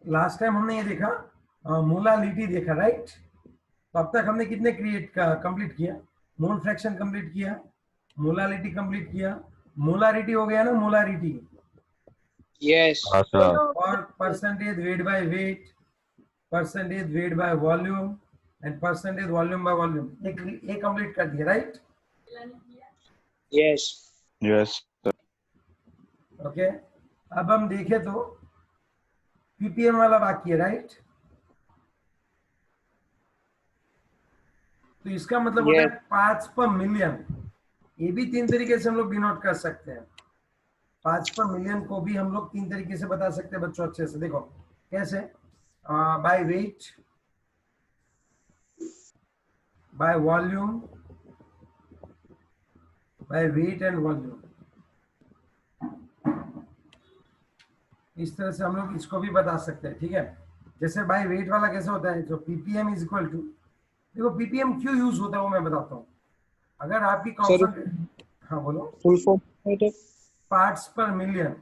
Last time हमने ये देखा मोलालिटी देखा, राइट? तो अब तक हमने कितने कंप्लीट किया? मोल फ्रैक्शन कंप्लीट किया, मोलालिटी कंप्लीट किया, मोलारिटी हो गया ना, मोलारिटी, यस हाँ सर। और percentage weight by wait, percentage weight by volume and percentage volume by volume, ये कंप्लीट कर दिया, right? Yes yes sir. Okay, अब हम देखें तो पीपीएम वाला बाकी है, राइट? तो इसका मतलब होता है यस पार्ट्स पर मिलियन। ये भी 3 तरीके से हम लोग डिनोट कर सकते हैं। पार्ट्स पर मिलियन को भी हम लोग 3 तरीके से बता सकते हैं बच्चों, अच्छे से देखो कैसे। By weight, by volume, by weight and volume, इस तरह से हम लोग इसको भी बता सकते हैं, ठीक है? जैसे बाय वेट वाला कैसे होता है, जो पीपीएम इज इक्वल टू, देखो पीपीएम क्यों यूज होता है वो मैं बताता हूँ। अगर आपकी सर कॉन्सेंट्रेट, हाँ बोलो। फुल फॉर्म पार्ट्स पर मिलियन,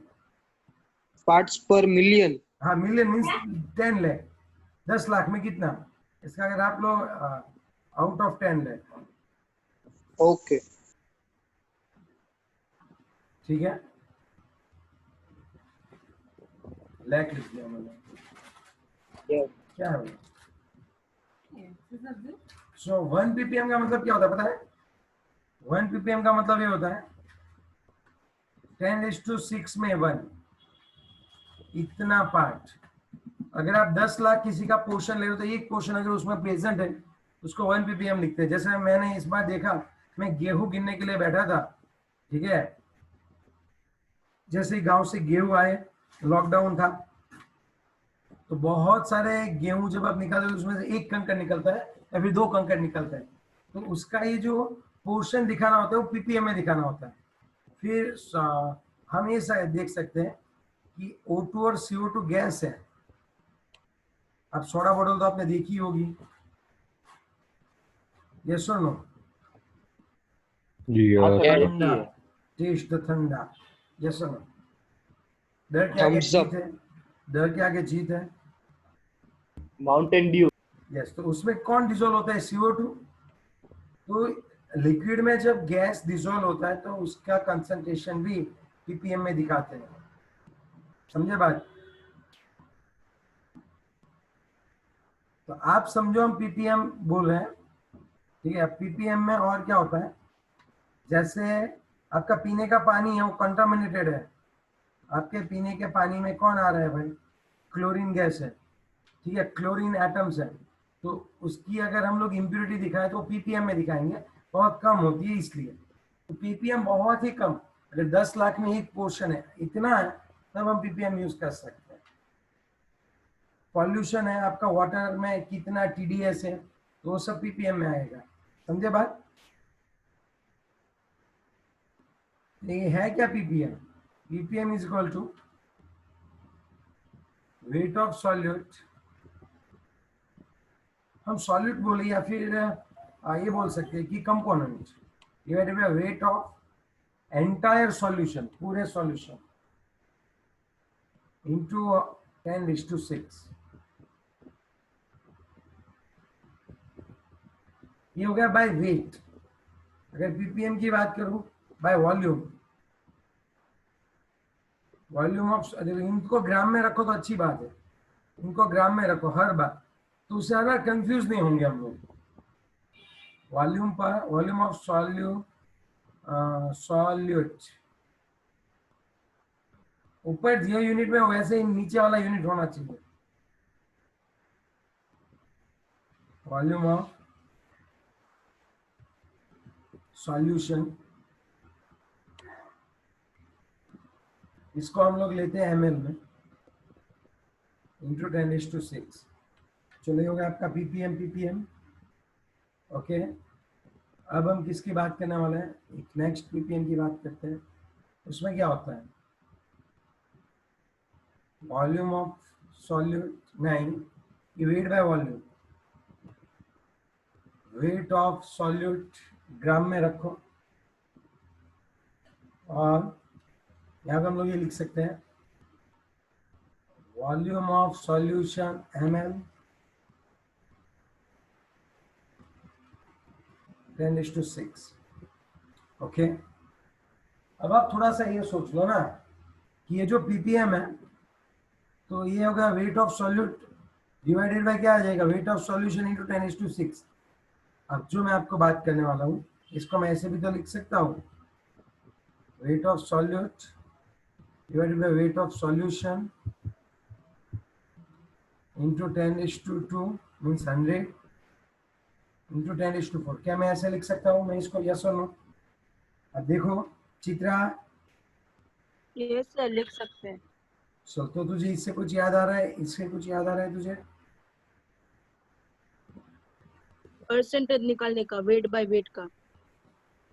पार्ट्स पर मिलियन। हाँ मिलियन मीन्स 10 लाख, 10 लाख में कितना, इसका अगर आप लोग आउट ऑफ 10 लाख, ओके ठीक है, लाख लिख दिया मैंने, यस क्या है? सो 1 पीपीएम का मतलब क्या होता है पता है? 1 पीपीएम का मतलब ये होता है 10⁶ में 1, इतना पार्ट। अगर आप 10 लाख किसी का पोर्शन ले रहे हो तो एक पोर्शन अगर उसमें प्रेजेंट है उसको 1 पीपीएम लिखते हैं। जैसे मैंने इस बार देखा, मैं गेहूं गिनने के लिए बैठा था, ठीक है, जैसे गांव से गेहूं आए, लॉकडाउन था, तो बहुत सारे गेहूं जब आप निकालते हो उसमें से एक कंकड़ निकलता है या फिर 2 कंकड़ निकलता है, तो उसका ये जो पोर्शन दिखाना होता है वो पीपीएम में दिखाना होता है। फिर हम ये शायद देख सकते हैं कि O2 और CO2 गैस है। अब सोडा बोतल तो आपने देखी होगी, यस और नो? जी हाँ यस सर, सर। देखी ठंडा, है। टेस्ट द ठंडा, यस और नो? डर के आगे थम्स जीत अप है, डर के आगे जीत है, माउंटेन ड्यू। यस। तो उसमें कौन डिजोल्व होता है? CO2। तो लिक्विड में जब गैस डिजोल्व होता है तो उसका कंसंट्रेशन भी पीपीएम में दिखाते हैं, समझे बात? तो आप समझो हम पीपीएम बोल रहे हैं, ठीक है? पीपीएम में और क्या होता है, जैसे आपका पीने का पानी है वो कंटामिनेटेड है, आपके पीने के पानी में कौन आ रहा है भाई? क्लोरीन गैस है, ठीक है, क्लोरीन एटम्स है। तो उसकी अगर हम लोग इम्प्योरिटी दिखाएं तो पीपीएम में दिखाएंगे, बहुत कम होती है इसलिए। तो पीपीएम बहुत ही कम, अगर 10 लाख में एक पोर्शन है इतना है तब हम पीपीएम यूज कर सकते हैं। पॉल्यूशन है आपका, वाटर में कितना टीडीएस है, तो वो सब पीपीएम में आएगा, समझे बात? ये है क्या PPM? PPM is equal to weight of solute, हम सॉल्यूट बोले या फिर ये बोल सकते हैं कि component divided by weight of entire solution, पूरे सॉल्यूशन, इनटू 10⁶। ये हो गया बाय वेट। अगर पीपीएम की बात करूं बाय वॉल्यूम, वॉल्यूम ऑफ, इनको ग्राम में रखो तो अच्छी बात है, इनको ग्राम में रखो हर बार, तो उससे ज्यादा कंफ्यूज नहीं होंगे हम लोग। वॉल्यूम पर वॉल्यूम ऑफ सॉल्यूट, ऊपर जो यूनिट में वैसे ही नीचे वाला यूनिट होना चाहिए, वॉल्यूम ऑफ सॉल्यूशन, इसको हम लोग लेते हैं ml में, इंटू 10⁶। चलो हो गया आपका पीपीएम, पीपीएम, ओके। अब हम किसकी बात करने वाले हैं, एक नेक्स्ट पीपीएम की बात करते हैं। उसमें क्या होता है, वॉल्यूम ऑफ सॉल्यूट, नहीं, weight by volume, weight of solute gram में रखो, और यहाँ पे हम लोग ये लिख सकते हैं volume of solution ml 10:6। Okay, अब आप थोड़ा सा ये सोच लो ना कि ये जो ppm है तो ये होगा wait of solute divided by क्या आ जाएगा, वेट ऑफ सॉल्यूशन इंटू 10:6। अब जो मैं आपको बात करने वाला हूँ इसको मैं ऐसे भी तो लिख सकता हूँ, wait of solute divided by weight of solution into 10:2 means 100 into 10:4। क्या मैं ऐसे लिख सकता हूँ मैं इसको, यस और नो? अब देखो चित्रा, यस सर, लिख सकते हैं। सो तो तुझे इससे कुछ याद आ रहा है, इससे कुछ याद आ रहा है तुझे? परसेंटेज निकालने का, वेट बाय वेट का।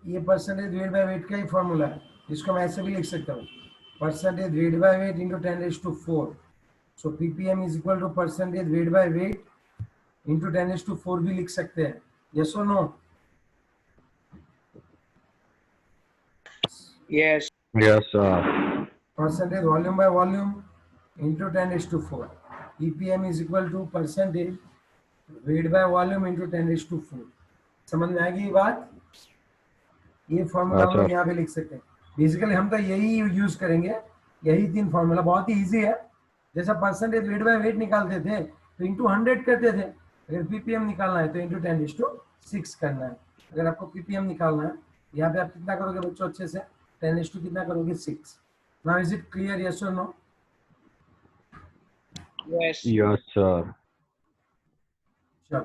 ये परसेंटेज वेट बाय वेट का ही फॉर्मूला है, इसको मैं ऐसे भी लिख सकता हूँ, percentage weight by weight into 10:4। So ppm is equal to percentage weight by weight into 10:4 भी लिख सकते हैं, यस और no? Yes. Yes, sir. Percentage volume by volume into 10:4. EPM is equal to percentage weight by volume into 10:4। समझ में आ गई बात? ये फॉर्मूला हम लोग यहाँ पे लिख सकते हैं। बेसिकली हम तो यही यूज करेंगे, यही 3 फॉर्मूला, बहुत ही इजी है। जैसा परसेंटेज वेट बाय वेट निकालते थे तो इंटू 100 करते थे, अगर पीपीएम निकालना है तो इंटू 10:6 करना है। अगर आपको पीपीएम निकालना है यहाँ पे आप कितना करोगे बच्चों अच्छे से, 10 कितना करोगे 6। Now is it clear, yes और नो? Yes. Yes, sir. चलो,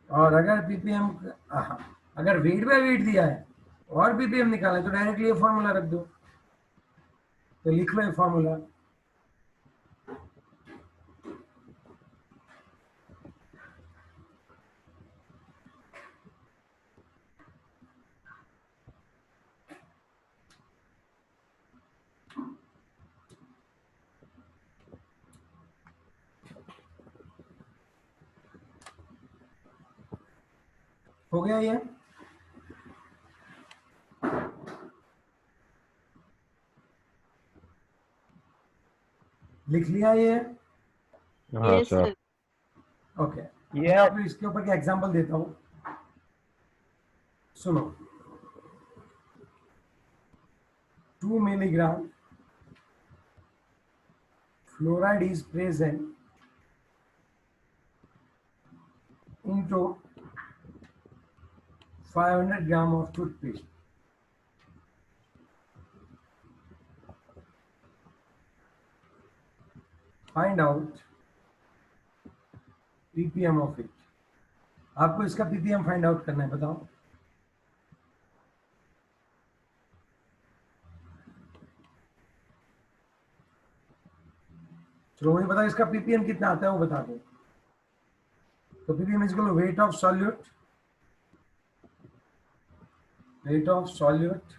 और अगर पीपीएम, अगर वेट बाय वेट दिया है और पीपीएम निकालना है तो डायरेक्टली ये फॉर्मूला रख दो, तो लिख लो ये फॉर्मूला। हो गया ये? लिख लिया ये? हाँ yes sir. Sir. Okay, Yeah. आपको इसके ऊपर के एग्जांपल देता हूँ, सुनो। 2 milligram fluoride is present into 500 gram of toothpaste. Find out ppm of it। आपको इसका ppm फाइंड आउट करना है, बताओ। चलो मुझे बताओ इसका ppm कितना आता है वो बता दो। तो ppm is equal to weight of solute, weight of solute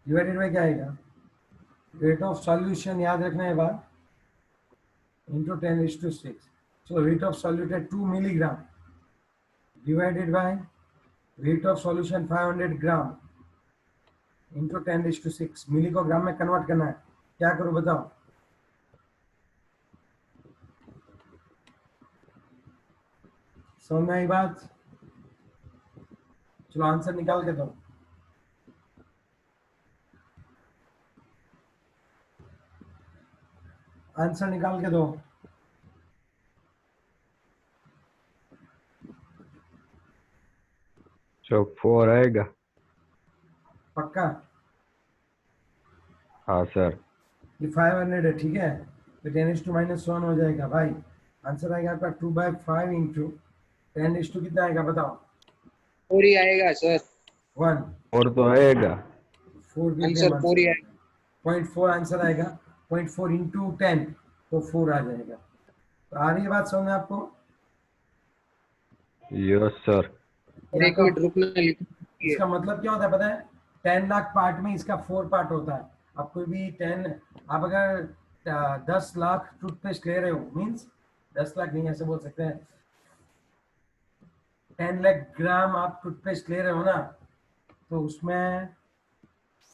divided by क्या आएगा, वेट ऑफ सॉल्यूशन, याद रखना है बात, into 10:6। So weight of solute है 2 milligram divided by weight of solution 500 gram इंटू 10:6। मिली को ग्राम में कन्वर्ट करना है, क्या करूं बताओ? समझ में आई बात? चलो आंसर निकाल के दो। आंसर निकाल के दो। तो 4 आएगा। पक्का? हाँ सर। ये 500 है, ठीक है, तो 10⁻⁻1 हो जाएगा भाई। आंसर आएगा आपका 2/5 इंटू 10 कितना आएगा बताओ? 4 ही आएगा सर। 1। और तो आएगा। 4 भी आंसर 4 ही आएगा। 0.4 आंसर आएगा, 0.4 इंटू 10 तो 4 आ जाएगा। तो आ रही है बात समझ में आपको? Yes sir. और एक मिनट रुकना, लिखिए। इसका मतलब क्या होता है पता है? 10 लाख पार्ट में इसका 4 पार्ट होता है। आप कोई भी 10, आप अगर 10 लाख टूथपेस्ट ले रहे हो, मीन्स 10 लाख नहीं ऐसे बोल सकते हैं, 10 लाख ग्राम आप टूथपेस्ट ले रहे हो ना, तो उसमें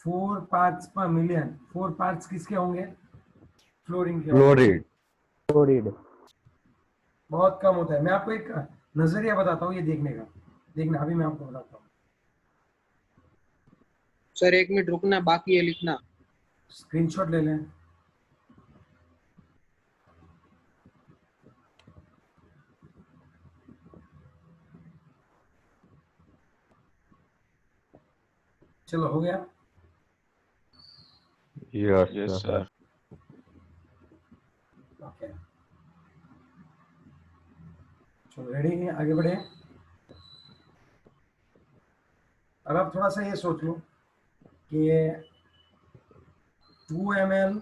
4 पार्ट्स पर मिलियन। 4 पार्ट्स किसके होंगे? फ्लोरीन के फ्लोरिड फ्लोरिड। बहुत कम होता है। मैं आपको एक नजरिया बताता हूँ ये देखने का, देखना अभी मैं आपको बताता हूँ। सर 1 मिनट रुकना, बाकी है लिखना। स्क्रीनशॉट ले लें। चलो हो गया। Yes Yes, sir sir. Okay चलो रेडी है, आगे बढ़े। अब आप थोड़ा सा ये सोच लो कि 2 ml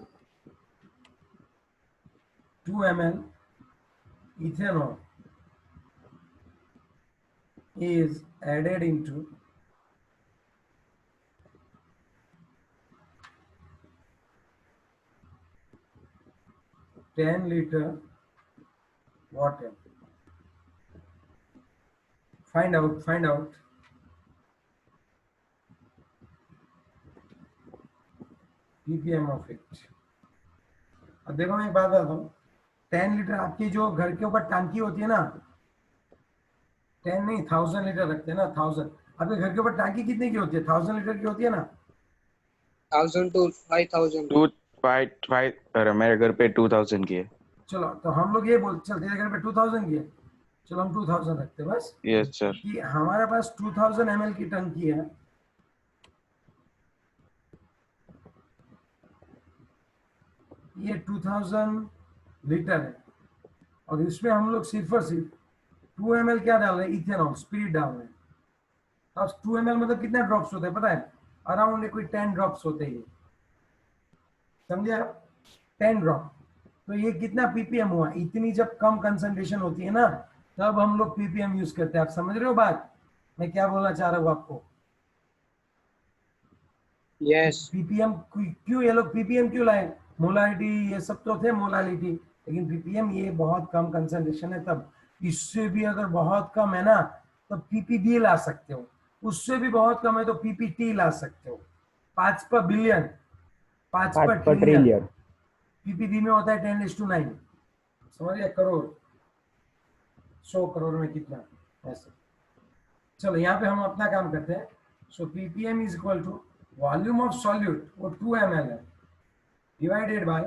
ethanol is added into 10 liter water. Find out ppm of it. अब देखो मैं एक बात बताता हूँ, 10 लीटर आपकी जो घर के ऊपर टंकी होती है ना, 10 नहीं 1000 लीटर रखते हैं ना, 1000। आपके घर के ऊपर टंकी कितने की होती है? 1000 लीटर की होती है ना। 1000 to 5000। टू फाइव अरे मेरे घर पे 2000 की है। चलो तो हम लोग ये बोल, चल तेरे घर पे 2000 की है, चलो हम 2000 रखते हैं बस। Yes sir. कि हमारे पास 2000 ml की टंकी है, ये 2000 लीटर है, और इसमें हम लोग सिर्फ और सिर्फ 2 ml क्या डाल रहे हैं? इथेनॉल, स्पिरिट डाल रहे हैं। अब 2 ml मतलब कितने ड्रॉप्स होते हैं पता है? अराउंड कोई 10 ड्रॉप्स होते हैं, समझे आप? 10 ड्रॉप। तो ये कितना पीपीएम हुआ? इतनी जब कम कंसंट्रेशन होती है ना, तब हम लोग पीपीएम यूज करते हैं। आप समझ रहे हो बात मैं क्या बोलना चाह रहा हूँ आपको? यस। पीपीएम क्यों ये लोग पीपीएम क्यों लाए? मोलालिटी ये सब तो थे, मोलालिटी, लेकिन पीपीएम ये बहुत कम कंसंट्रेशन है तब। इससे भी अगर बहुत कम है ना तो पीपीबी ला सकते हो, उससे भी बहुत कम है तो पीपीटी ला सकते हो। 5 पर बिलियन, 5 पर ट्रिलियन। ट्रिलियन। पीपीबी में होता है 10:9, समझ गया? करोड़, 100 करोड़ में कितना ऐसे। चलो यहाँ पे हम अपना काम करते हैं। So ppm is equal to volume of solute, वो 2 ml है, divided by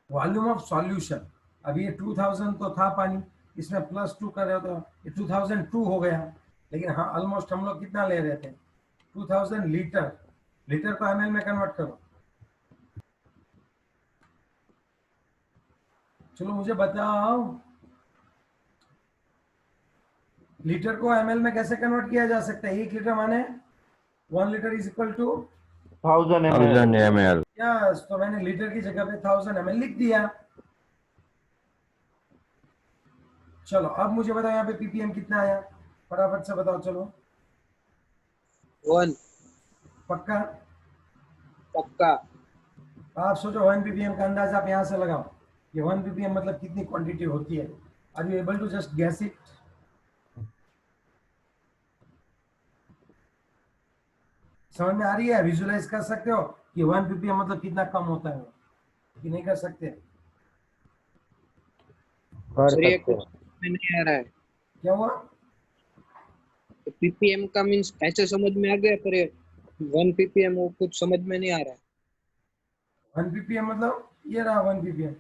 volume of solution. अब ये 2000 तो था पानी, इसमें +2 कर रहे हो तो ये 2002 हो गया, लेकिन हाँ ऑलमोस्ट हम लोग कितना ले रहे थे? 2000 लीटर। लीटर को ml में कन्वर्ट करो। चलो मुझे बताओ लीटर को ml में कैसे कन्वर्ट किया जा सकता है? 1 लीटर माने 1 litre is equal to 1000 1000 ml। ml yes, तो मैंने लीटर की जगह पे 1000 ml लिख दिया। चलो अब मुझे बताओ यहाँ पे पीपीएम कितना आया, फटाफट से बताओ। चलो 1 पक्का? पक्का। आप सोचो 1 पीपीएम का अंदाजा आप यहाँ से लगाओ। ये 1 पीपीएम मतलब कितनी क्वांटिटी होती है? Are you able to just guess it? समझ में आ रही है? विजुलाइज कर सकते हो कि 1 पीपीएम मतलब कितना कम होता है वो, कि नहीं कर सकते? सर ये कुछ समझ में नहीं आ रहा है। क्या हुआ? तो पीपीएम का मींस ऐसे समझ में आ गया, पर ये 1 पीपीएम वो कुछ समझ में नहीं आ रहा है। 1 पीपीएम मतलब ये रहा 1 पीपीएम।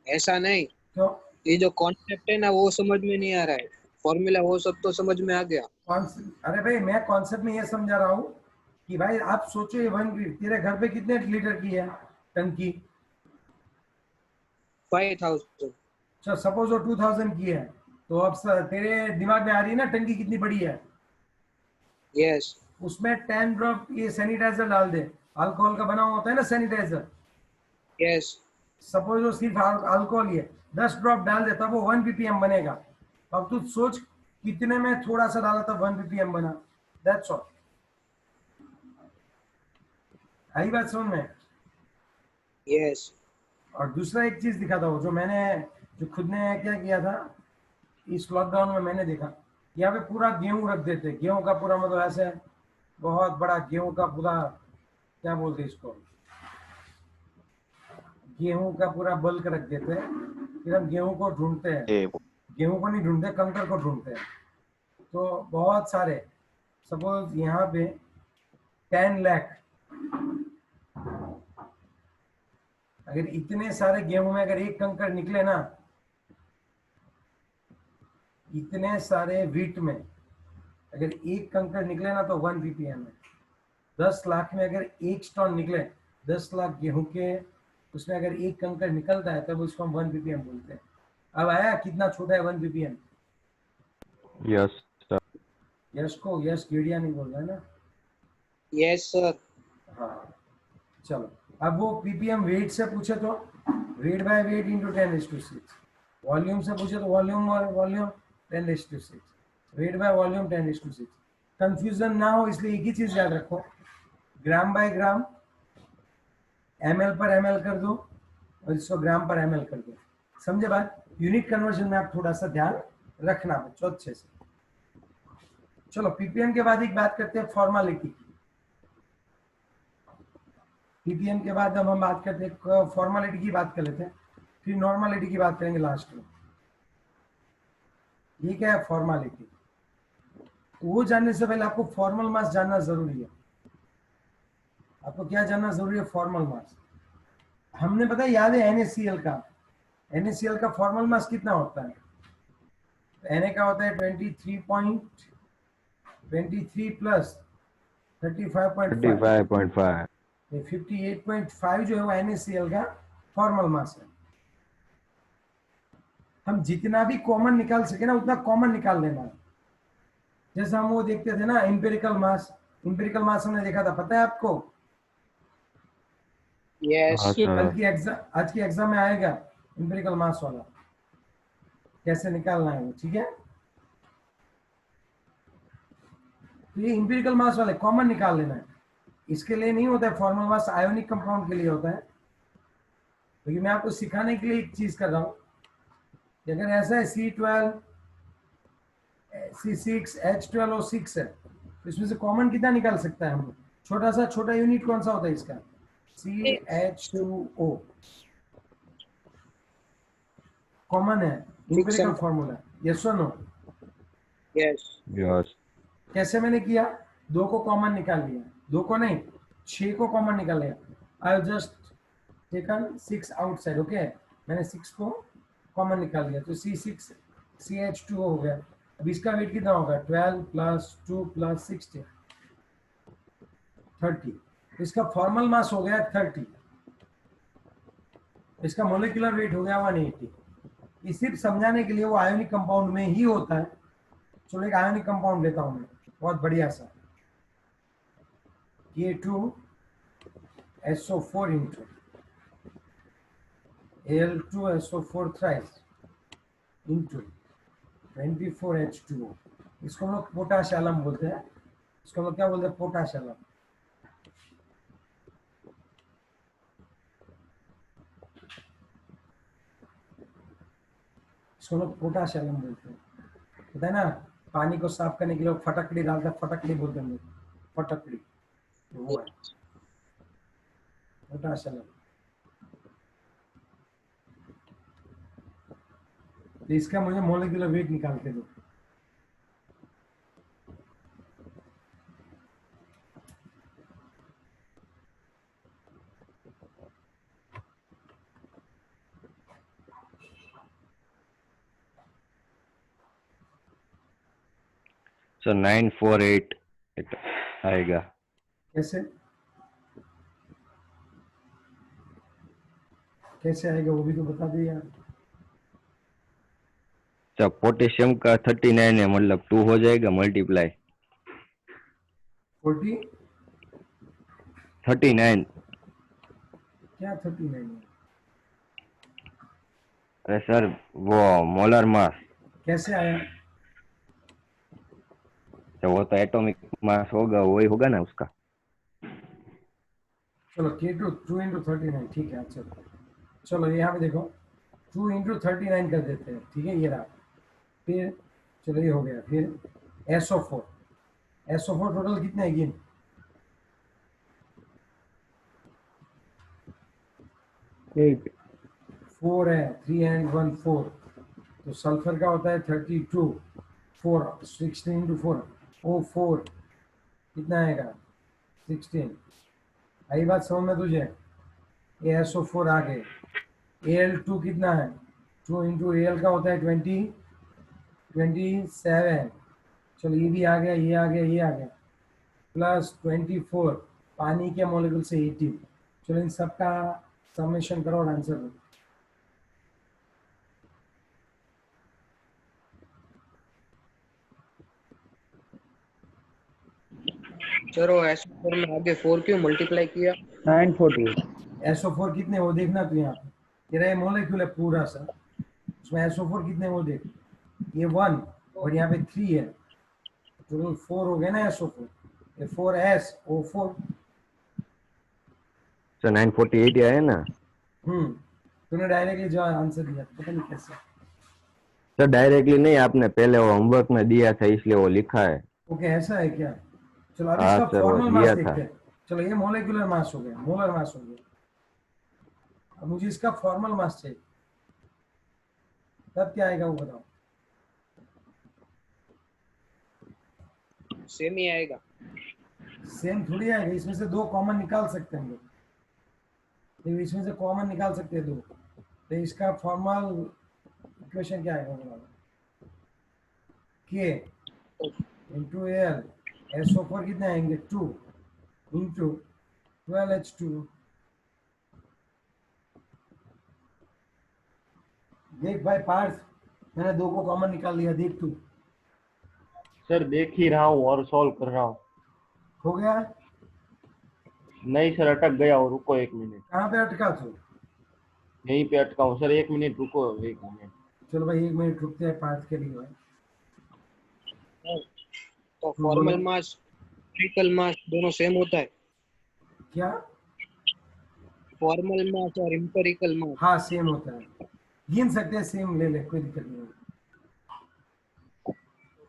ऐसा नहीं, तो ये जो कॉन्सेप्ट है ना वो समझ में नहीं आ रहा है। फॉर्मूला वो सब तो समझ में आ गया। अरे भाई मैं कॉन्सेप्ट में ये समझा रहा हूँ कि भाई आप सोचो ये 1 तेरे घर पे कितने लीटर की है टंकी? 5000। चल सपोज वो 2000 की है, तो अब तेरे दिमाग में आ रही है ना टंकी कितनी बड़ी है? यस। उसमें 10 ड्रॉप ये सैनिटाइजर डाल दे, अल्कोहल का बना हुआ होता है ना सैनिटाइजर। यस। सपोज वो सिर्फ अल्कोहल ही है, 10 ड्रॉप डाल दे तब वो 1 पीपीएम बनेगा। अब तू सोच कितने में थोड़ा सा डाला तब 1 पीपीएम बना। That's all. आई बात समझ में? यस। और दूसरा एक चीज दिखाता हूँ जो खुद ने क्या किया था इस लॉकडाउन में, मैंने देखा यहाँ पे पूरा गेहूं रख देते, गेहूं का पूरा मतलब ऐसे बहुत बड़ा गेहूं का पूरा क्या बोलते इसको, गेहूं का पूरा बल्क रख देते हैं, फिर हम गेहूं को ढूंढते हैं, ए गेहूं को नहीं ढूंढते, कंकर को ढूंढते हैं। तो बहुत सारे, सपोज यहाँ पे 10 लाख, अगर इतने सारे गेहूं में अगर एक कंकर निकले ना, इतने सारे वीट में अगर एक कंकर निकले ना तो 1 ppm है। 10 लाख में अगर एक स्टोन निकले, 10 लाख गेहूं के उसमें अगर एक कंकर निकलता है तब उसको हम 1 ppm बोलते हैं। अब आया कितना छोटा है 1 ppm? Yes sir. यश को यश गेड़िया नहीं बोल रहा है ना? Yes sir. हाँ चलो, अब वो ppm वेट से पूछे तो wait by weight into 10�6, volume से पूछे तो वॉल्यूम और volume 10�6, wait by volume 10�6। Confusion ना हो इसलिए एक ही चीज याद रखो, ग्राम बाय ग्राम ml पर ml कर दो और इसको ग्राम पर ml कर दो। समझे बात? यूनिट कन्वर्जन में आप थोड़ा सा ध्यान रखना बच्चों अच्छे से। चलो ppm के बाद एक बात करते हैं फॉर्मेलिटी की। ppm के बाद अब हम बात करते हैं फॉर्मेलिटी की, बात कर लेते हैं, फिर नॉर्मलिटी की बात करेंगे लास्ट में। ये क्या है फॉर्मेलिटी? वो जानने से पहले आपको फॉर्मल मास जानना जरूरी है। आपको क्या जानना जरूरी है? फॉर्मल मास। हमने पता है, याद है NaCl का, NaCl का फॉर्मल मास कितना होता है? Na का होता है 23 प्लस 35.5, 35.5। 58.5 जो है वो NaCl का फॉर्मल मास है। हम जितना भी कॉमन निकाल सके ना उतना कॉमन निकाल लेना है। जैसे हम वो देखते थे ना एम्पिरिकल मास, एम्पिरिकल मास हमने देखा था, पता है आपको? यस। हाँ कल सर। की एग्जाम, आज की एग्जाम में आएगा एम्पिरिकल मास वाला, कैसे निकालना है वो, ठीक है? तो ये एम्पिरिकल मास वाले कॉमन निकाल लेना है। इसके लिए नहीं होता है फॉर्मल मास, आयोनिक कंपाउंड के लिए होता है। क्योंकि मैं आपको सिखाने के लिए एक चीज कर रहा हूं, अगर ऐसा है C12 C6 H12O6 है तो इसमें से कॉमन कितना निकाल सकता है हम लोग? छोटा सा छोटा यूनिट कौन सा होता है इसका? CH2O कॉमन है, एम्पिरिकल फॉर्मूला। यस और नो? यस। यस। कैसे मैंने किया? 2 को कॉमन निकाल लिया, 2 को नहीं 6 को कॉमन निकाल लिया। I just taken 6 outside, okay? मैंने 6 को कॉमन निकाल लिया तो C6 CH2O हो गया। अब इसका वेट कितना होगा? 12 प्लस 2 प्लस 16 30। इसका फॉर्मल मास हो गया 30, इसका मोलिकुलर वेट हो गया 180। ये सिर्फ समझाने के लिए, वो आयोनिक कंपाउंड में ही होता है। चलो एक आयोनिक कंपाउंड लेता हूं मैं, बहुत बढ़िया सा, K2SO4 into Al2SO4 thrice into 24H2O। इसको हम लोग पोटाश एलम बोलते हैं। इसको हम लोग क्या बोलते हैं? Potash alum. इसको लोग पोटाश एलम बोलते हैं, पता है ना? पानी को साफ करने के लिए फटकड़ी डालता है, फटकड़ी बोलते हैं लोग, फटकड़ी, तो वो है पोटाश एलम। तो इसका मुझे मोलिकुलर वेट निकाल के दो। सर 948 आएगा। कैसे कैसे आएगा वो भी तो बता दे यार। सर पोटेशियम का 39 है, मतलब 2 हो जाएगा मल्टीप्लाई। 40 39। क्या 39 है? अरे सर वो मोलर मास, कैसे आया? तो वो तो एटॉमिक मास होगा, वही होगा ना उसका। चलो K2 2 इंटू 39, ठीक है। अच्छा चलो यहाँ पे देखो 2 इंटू 39 कर देते हैं, ठीक है? ये रहा। फिर चलो ये हो गया। फिर SO4 टोटल कितने है गिन? 8. 4 है, 3 एंड 1 4, तो सल्फर का होता है 32, 4 16 इंटू 4, ओ 4 कितना आएगा 16। आई बात समझ में तुझे? ASO4 आ गए। Al2 कितना है, 2 इंटू Al का होता है 27। चलो ये भी आ गया, ये आ गया, ये आ गया, प्लस 24 पानी के मॉलिक्यूल से 18। चलो इन सब का समेशन करो और आंसर दो। चलो SO4 में आगे 4 क्यों मल्टीप्लाई किया? 948. SO4 कितने वो देखना तू यहाँ पे, तेरा ये मॉलिक्यूल है पूरा सा, उसमें SO4 कितने वो देख, ये 1 और यहाँ पे 3 है, तो 4 हो गया ना SO4, ये 4SO4। सर 948 आया ना? तूने डायरेक्टली जो आंसर दिया पता नहीं कैसे। सर डायरेक्टली नहीं, आपने पहले वो होमवर्क में दिया था इसलिए वो लिखा है। ओके ऐसा है क्या? चलो अब हाँ इसका सर, वो फॉर्मल मास दिया था। देखते हैं। चलो ये मॉलिक्यूलर मास हो गया, मोलर मास हो गया, अब मुझे इसका फॉर्मल मास चाहिए, तब क्या आएगा वो बताओ। सेम ही आएगा। सेम थोड़ी आएगा, इसमें से 2 कॉमन निकाल सकते हैं हम लोग, तो इसमें से कॉमन निकाल सकते हैं 2, तो इसका फॉर्मल इक्वेशन क्या आएगा बताओ। K इंटू L, SO4 कितने आएंगे 2 इंटू 12H2। देख भाई पार्थ, मैंने 2 को कॉमन निकाल लिया, देख तू। सर देख ही रहा हूँ और सॉल्व कर रहा हूँ। हो गया? नहीं सर, अटक गया हूँ, रुको 1 मिनट। कहाँ पे अटका तू? यहीं पे अटका हूँ सर, 1 मिनट रुको, 1 मिनट। चलो भाई 1 मिनट रुकते हैं पार्थ के लिए भाई। तो फॉर्मल मास एम्पिरिकल मास दोनों सेम होता है? क्या? फॉर्मल मास और एम्पिरिकल मास? हाँ सेम होता है, गिन सकते हैं, सेम ले ले, कोई दिक्कत नहीं है।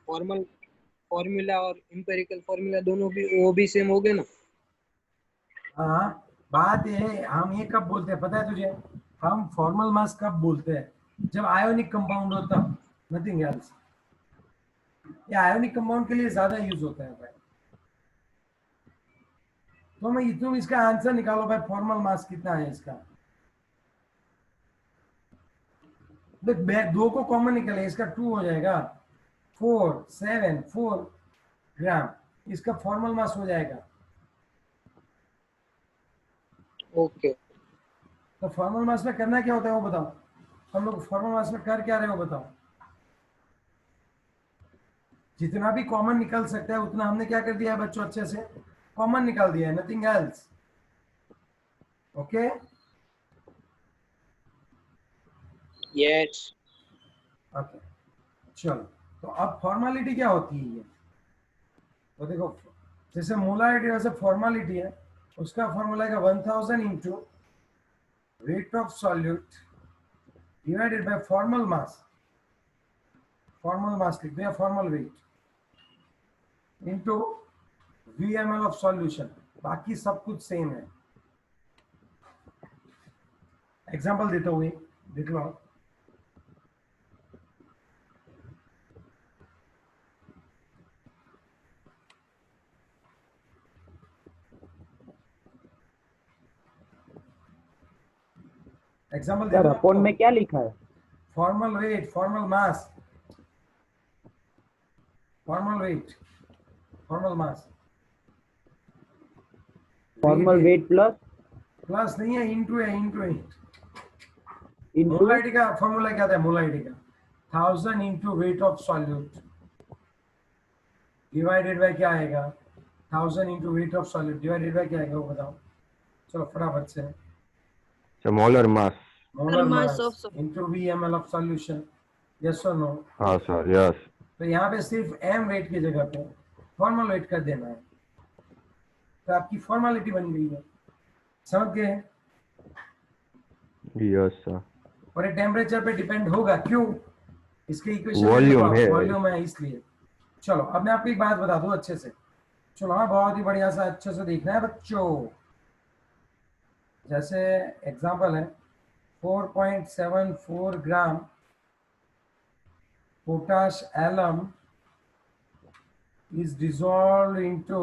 फॉर्मल फॉर्मूला और एम्पिरिकल फॉर्मूला दोनों भी वो भी सेम हो गए ना? हाँ बात ये है, हम ये कब बोलते हैं पता है तुझे, हम फॉर्मल मास कब बोलते हैं, जब आयोनिक कंपाउंड हो तब, नथिंग एल्स। ये आयोनिक कंपाउंड के लिए ज्यादा यूज होता है भाई। तो मैं तुम इसका आंसर निकालो भाई, फॉर्मल मास कितना है इसका। देख 2 को कॉमन निकले, इसका 2 हो जाएगा 474 ग्राम, इसका फॉर्मल मास हो जाएगा। ओके। तो फॉर्मल मास में करना क्या होता है वो बताओ, हम लोग फॉर्मल मास में कर क्या रहे हो बताओ। जितना भी कॉमन निकल सकता है उतना हमने क्या कर दिया है बच्चों, अच्छे से कॉमन निकाल दिया है, nothing else. Okay yes. Okay चलो, तो अब फॉर्मेलिटी क्या होती है ये, तो देखो जैसे मोलारिटी वैसे फॉर्मेलिटी है, उसका फॉर्मूला है 1000 into weight of solute divided by formal mass, formal mass लिख दिया, formal weight into VmL of solution, बाकी सब कुछ सेम है। एग्जांपल देता हूँ, देख लो। एग्जांपल सर अपॉन में क्या लिखा है? Formal wait, formal mass, formal wait, formal mass, formal weight plus plus नहीं है, इंटू है, इंटू है। इंटू मोलारिटी का फॉर्मूला क्या था, मोलारिटी का 1000 into weight of solute divided by क्या आएगा, 1000 into weight of solute divided by क्या आएगा वो बताओ। चलो फटाफट से, sir molar mass. Molar mass mass of sol- into VmL of solution, yes और नो। हाँ सर, यस। तो यहाँ पे सिर्फ m वेट की जगह पे फॉर्मल वेट कर देना है, तो आपकी फॉर्मेलिटी बन गई है, समझ गए? Yes sir. और ये टेम्परेचर पे डिपेंड होगा, क्यों? इसके इक्वेशन वॉल्यूम है। वॉल्यूम है इसलिए। चलो अब मैं आपको एक बात बता दूं अच्छे से, चलो हाँ बहुत ही बढ़िया सा अच्छे से देखना है बच्चों। जैसे एग्जांपल है 4.74 ग्राम potash alum is dissolved into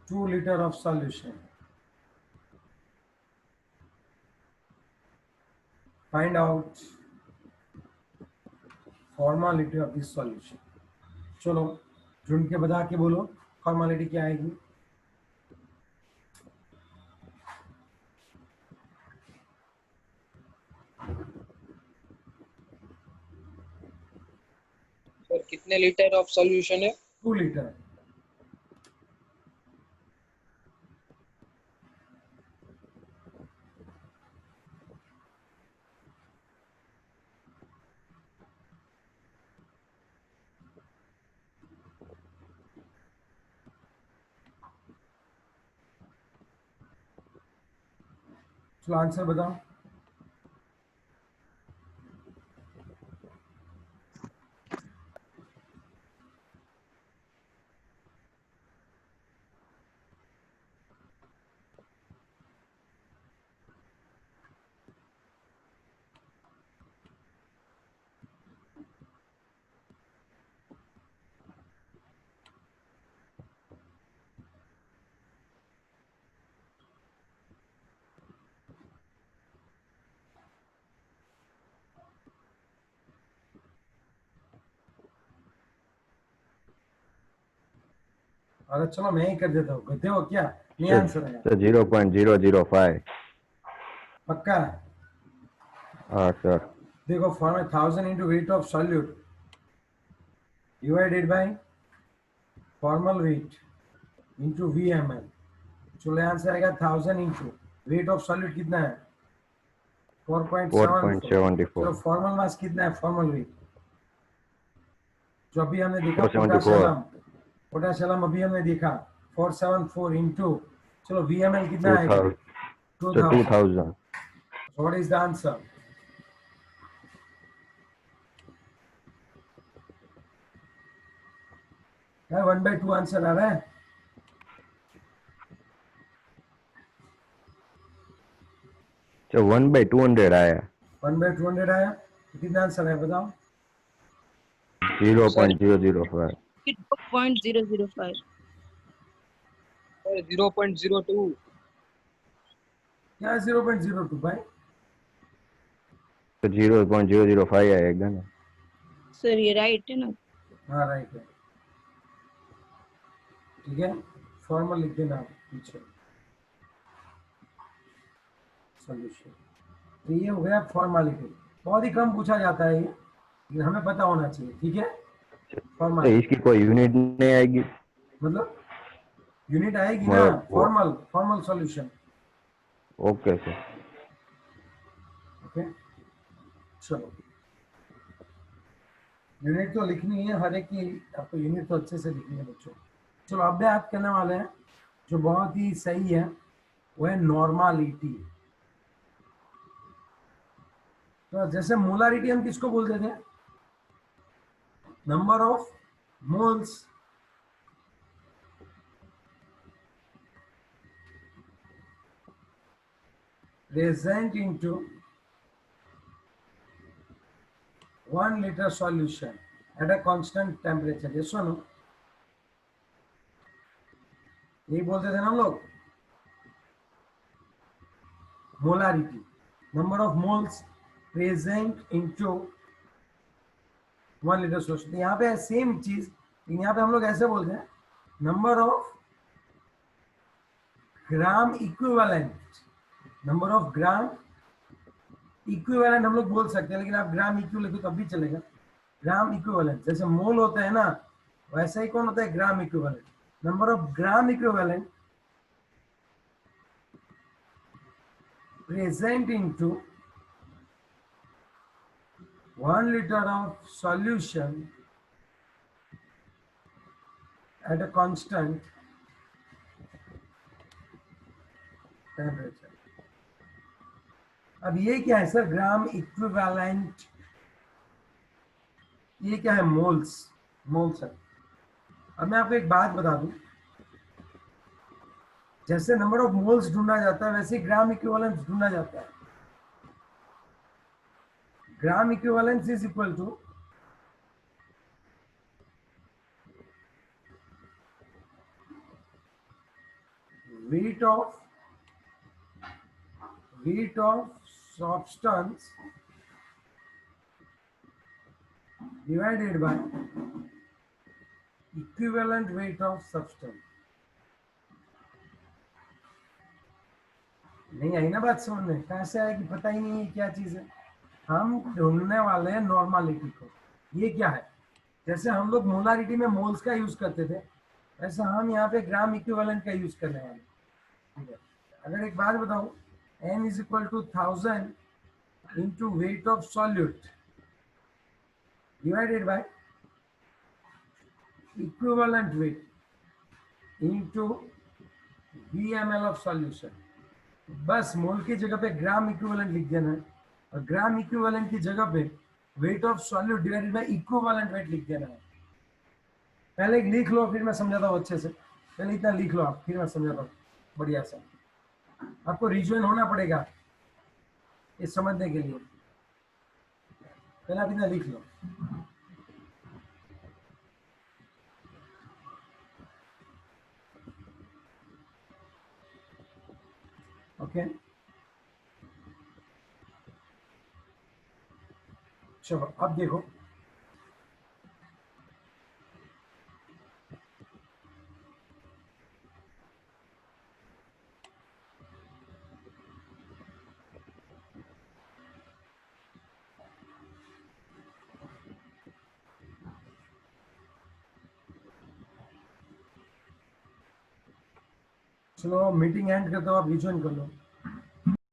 2 liter of solution. Find out formality of this solution. चलो ढूंढ के बता के बोलो फॉर्मेलिटी क्या आएगी. सर कितने लीटर ऑफ सॉल्यूशन है? 2 लीटर. चलो आंसर बताओ. अरे चलो मैं ही कर देता हूँ. गधे हो क्या? नहीं आंसर है. सर 0.005. पक्का? हाँ सर. देखो formula 1000 into weight of solute divided by formal weight into VML. चलो आंसर आएगा 1000 into weight of solute कितना है? 4.74. चलो फॉर्मल मास कितना है? फॉर्मल weight जो अभी हमने देखा 474. पोटाशियम अभी हमने देखा 474 into चलो VML कितना आएगा? 2000. So what is the answer? क्या 1/2 आंसर आ रहा है? सर 1/200 आया. 1/200 आया. कितना आंसर है बताओ? 0.005. 0.005. सर 0.02. क्या 0.02 भाई? तो 0.005 आएगा ना. सर ये राइट है ना? हाँ राइट है. ठीक है फॉर्मल लिख देना पीछे सॉल्यूशन. तो ये हो गया फॉर्मेलिटी. बहुत ही कम पूछा जाता है ये लेकिन हमें पता होना चाहिए. ठीक है तो फॉर्मेलिटी इसकी कोई यूनिट नहीं आएगी. मतलब यूनिट आएगी ना. Formal solution. Okay sir. Okay चलो यूनिट तो लिखनी है हर एक की. आपको यूनिट तो अच्छे से लिखनी है बच्चों. चलो अब बात करने वाले हैं जो बहुत ही सही है वो है नॉर्मालिटी. तो जैसे मोलारिटी हम किसको बोलते थे? Number of moles present into 1 liter solution at a constant temperature. yes or no? यही बोलते थे ना हम लोग. Molarity number of moles present into 1 liter solution. तो यहाँ पे सेम चीज यहाँ पे हम लोग ऐसे बोलते हैं number of gram equivalent. Number of gram equivalent हम लोग बोल सकते हैं लेकिन आप ग्राम इक्यू लिखो तब भी चलेगा. ग्राम इक्विवेलेंट जैसे मोल होता है ना वैसा ही कौन होता है? Gram equivalent. Number of gram equivalent present into 1 liter of solution at a constant temperature. अब ये क्या है सर? Gram equivalent. ये क्या है? मोल्स. मोल्स है. अब मैं आपको एक बात बता दूं. जैसे नंबर ऑफ मोल्स ढूंढा जाता है वैसे ग्राम इक्विवेलेंस ढूंढा जाता है। Gram equivalence is equal to weight of substance divided by equivalent weight of substance। नहीं आई ना बात समझ में? कहाँ से आएगी पता ही नहीं है क्या चीज है। हम ढूंढने वाले हैं नॉर्मालिटी को। ये क्या है? जैसे हम लोग मोलारिटी में मोल्स का यूज करते थे वैसे हम यहाँ पे ग्राम इक्विवेलेंट का यूज करने वाले। ठीक है, अगर एक बात बताऊं, n is equal to 1000 into weight of solute divided by equivalent weight into VmL of solution. बस मोल की जगह पे ग्राम इक्विवेलेंट लिख देना है और ग्राम इक्विवेलेंट की जगह पे wait of solute divided by equivalent wait लिख देना है। पहले लिख लो फिर मैं समझाता हूँ अच्छे से। पहले इतना लिख लो आप, फिर मैं समझाता हूँ बढ़िया से। आपको रिजुअल होना पड़ेगा ये समझने के लिए। पहले आप इतना लिख लो। ओके, चलो अब देखो, चलो मीटिंग एंड करते हो, आप रिज्वाइन कर लो।